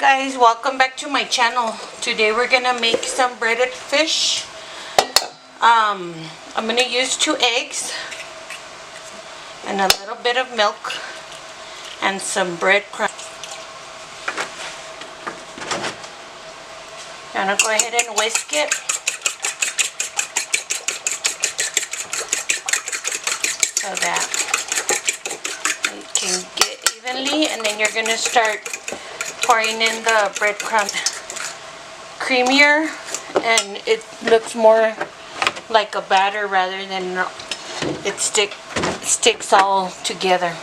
guys, welcome back to my channel. Today we're gonna make some breaded fish. I'm gonna use 2 eggs and a little bit of milk and some breadcrumbs. I'm gonna go ahead and whisk it. So that it can get evenly, and then you're gonna start pouring in the breadcrumb. Creamier, and it looks more like a batter rather than it sticks all together.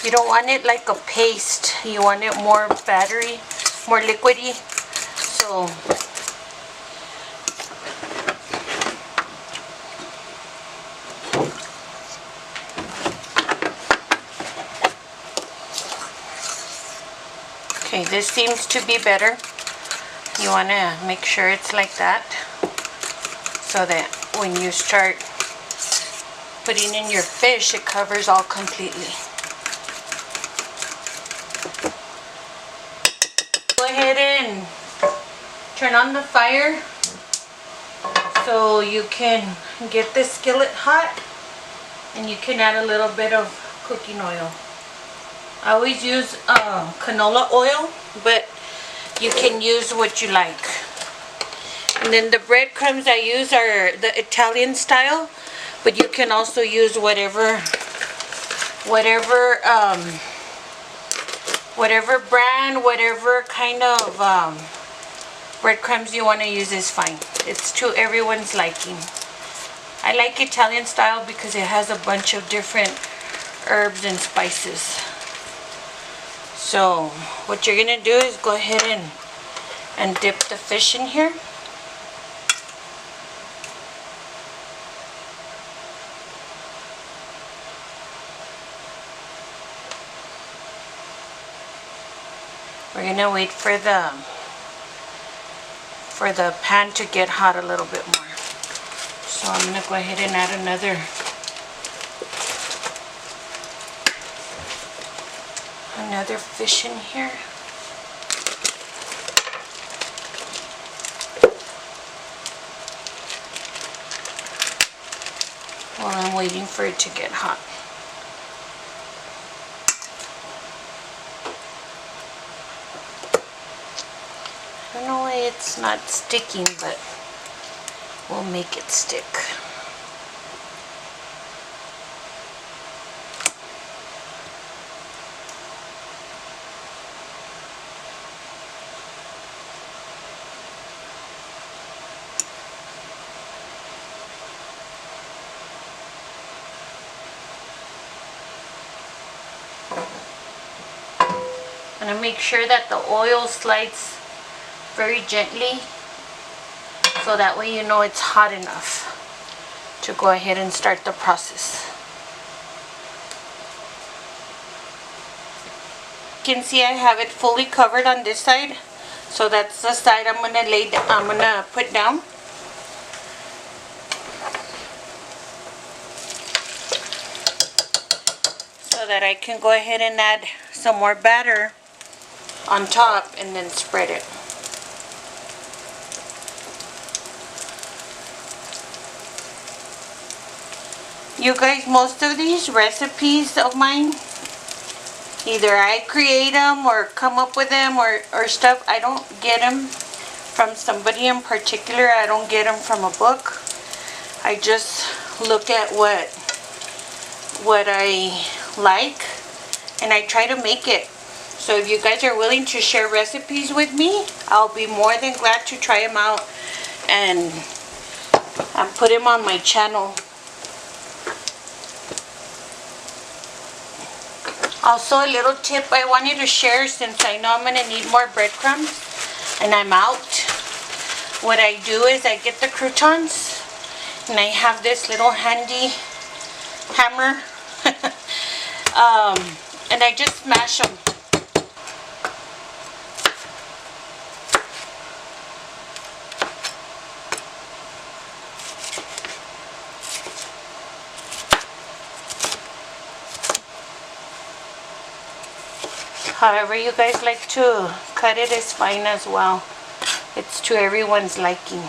You don't want it like a paste. You want it more battery, more liquidy. So okay, this seems to be better. You want to make sure it's like that so that when you start putting in your fish, it covers all completely. Go ahead and turn on the fire so you can get the skillet hot, and you can add a little bit of cooking oil. I always use canola oil, but you can use what you like. And then the breadcrumbs I use are the Italian style, but you can also use whatever brand, whatever kind of breadcrumbs you want to use is fine. It's to everyone's liking. I like Italian style because it has a bunch of different herbs and spices. So what you're gonna do is go ahead and dip the fish in here. We're gonna wait for the pan to get hot a little bit more. So I'm gonna go ahead and add another fish in here. While I'm waiting for it to get hot. I don't know why it's not sticking, but we'll make it stick. I'm going to make sure that the oil slides very gently, so that way you know it's hot enough to go ahead and start the process. You can see I have it fully covered on this side, so that's the side I'm going to put down. So that I can go ahead and add some more batter on top and then spread it. You guys, most of these recipes of mine, either I create them or come up with them or stuff. I don't get them from somebody in particular. I don't get them from a book. I just look at what I like and I try to make it. So if you guys are willing to share recipes with me, I'll be more than glad to try them out and put them on my channel. Also, a little tip I wanted to share, since I know I'm going to need more breadcrumbs and I'm out. What I do is I get the croutons and I have this little handy hammer and I just smash them. However you guys like to cut it is fine as well. It's to everyone's liking.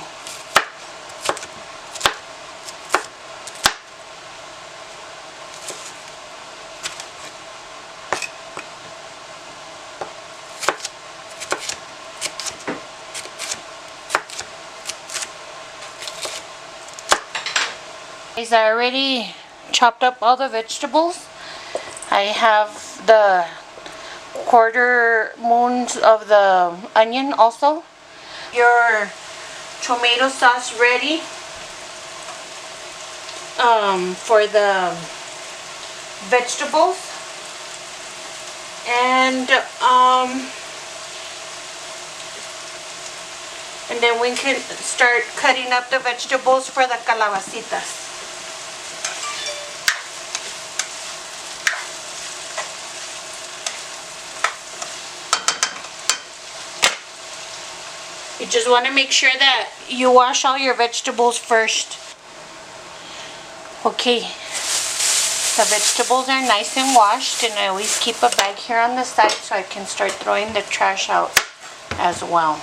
I already chopped up all the vegetables. I have the quarter moons of the onion also. Your tomato sauce ready for the vegetables, and then we can start cutting up the vegetables for the calabacitas. You just want to make sure that you wash all your vegetables first. Okay, the vegetables are nice and washed, and I always keep a bag here on the side so I can start throwing the trash out as well.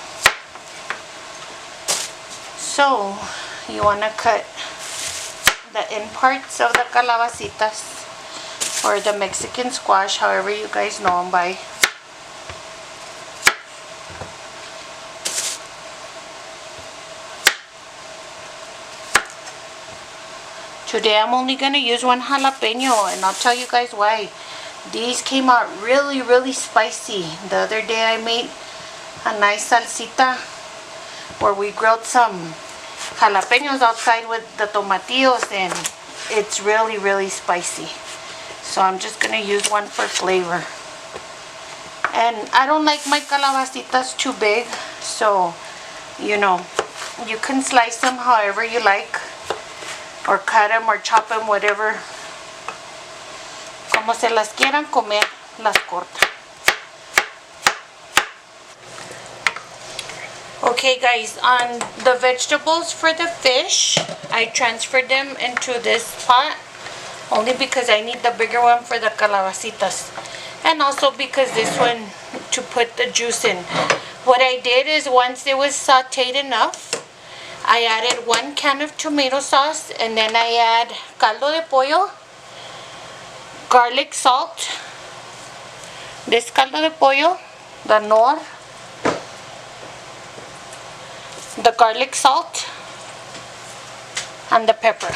So, you want to cut the end parts of the calabacitas, or the Mexican squash, however you guys know them by. Today I'm only going to use one jalapeno, and I'll tell you guys why. These came out really, really spicy. The other day I made a nice salsita where we grilled some jalapenos outside with the tomatillos, and it's really, really spicy. So I'm just going to use one for flavor. And I don't like my calabacitas too big, so you know, you can slice them however you like, or cut them or chop them, whatever. Como se las quieran comer, las corta. Okay guys, on the vegetables for the fish, I transferred them into this pot only because I need the bigger one for the calabacitas, and also because this one to put the juice in. What I did is, once it was sauteed enough, I added 1 can of tomato sauce, and then I add caldo de pollo, garlic salt, this caldo de pollo, the nor, the garlic salt, and the pepper.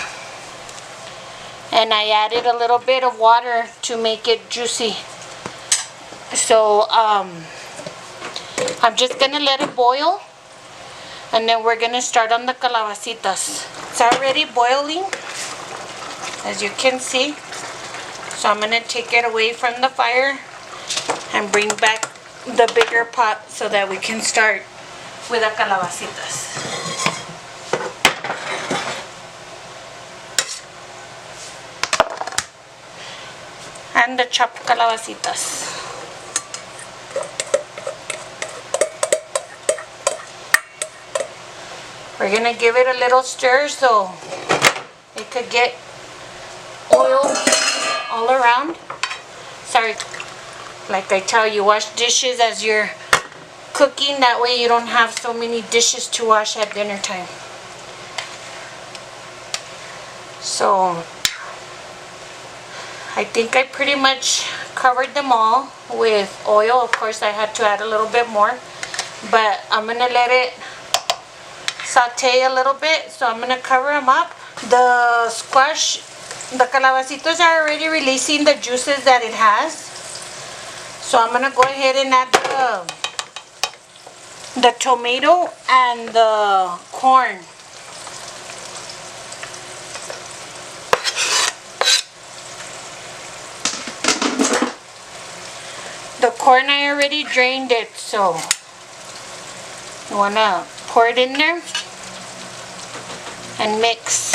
And I added a little bit of water to make it juicy. So I'm just gonna let it boil, and then we're gonna start on the calabacitas. It's already boiling, as you can see. So I'm gonna take it away from the fire and bring back the bigger pot so that we can start with the calabacitas. And the chopped calabacitas. We're gonna give it a little stir so it could get oil all around. Sorry, like I tell you, wash dishes as you're cooking. That way you don't have so many dishes to wash at dinner time. So I think I pretty much covered them all with oil. Of course I had to add a little bit more, but I'm gonna let it saute a little bit, so I'm gonna cover them up. The squash, the calabacitas are already releasing the juices that it has, so I'm gonna go ahead and add the tomato and the corn. The corn, I already drained it, so you wanna pour it in there and mix.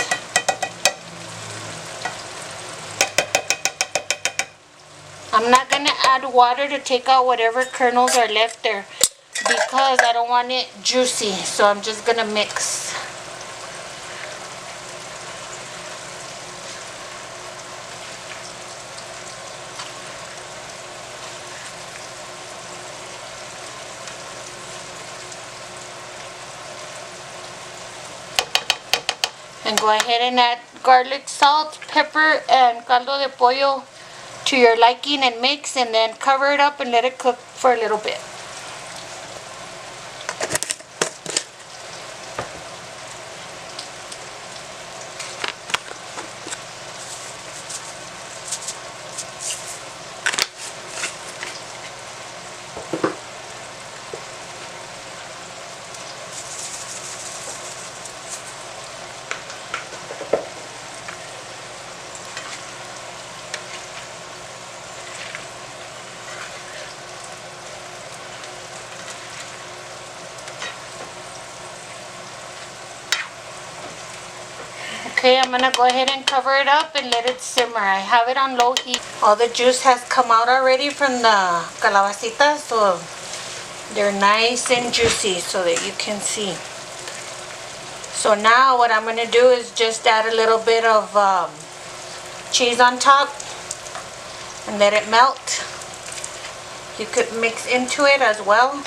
I'm not gonna add water to take out whatever kernels are left there because I don't want it juicy, so I'm just gonna mix. And go ahead and add garlic, salt, pepper, and caldo de pollo to your liking and mix, and then cover it up and let it cook for a little bit. Okay, I'm gonna go ahead and cover it up and let it simmer. I have it on low heat. All the juice has come out already from the calabacitas, so they're nice and juicy so that you can see. So now what I'm gonna do is just add a little bit of cheese on top and let it melt. You could mix into it as well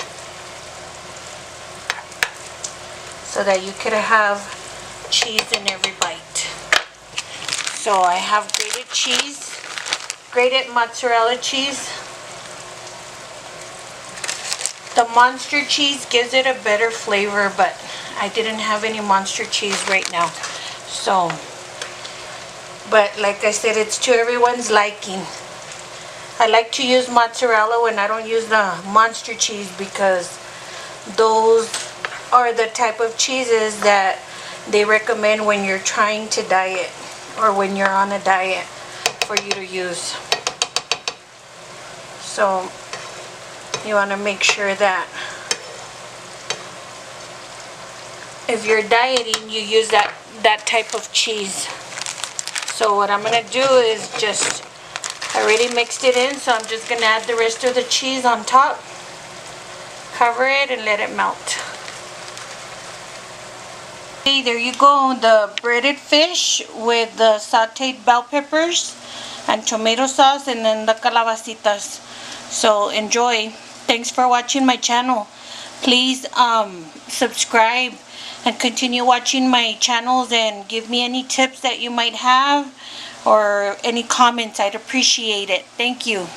so that you could have cheese in every bite. So I have grated cheese, grated mozzarella cheese. The monster cheese gives it a better flavor, but I didn't have any monster cheese right now. So, but like I said, it's to everyone's liking. I like to use mozzarella when I don't use the monster cheese because those are the type of cheeses that they recommend when you're trying to diet or when you're on a diet for you to use. So you want to make sure that if you're dieting, you use that type of cheese. So what I'm going to do is just, I already mixed it in, so I'm just going to add the rest of the cheese on top, cover it, and let it melt. Okay, there you go, the breaded fish with the sauteed bell peppers and tomato sauce, and then the calabacitas. So enjoy. Thanks for watching my channel. Please subscribe and continue watching my channels and give me any tips that you might have or any comments. I'd appreciate it. Thank you.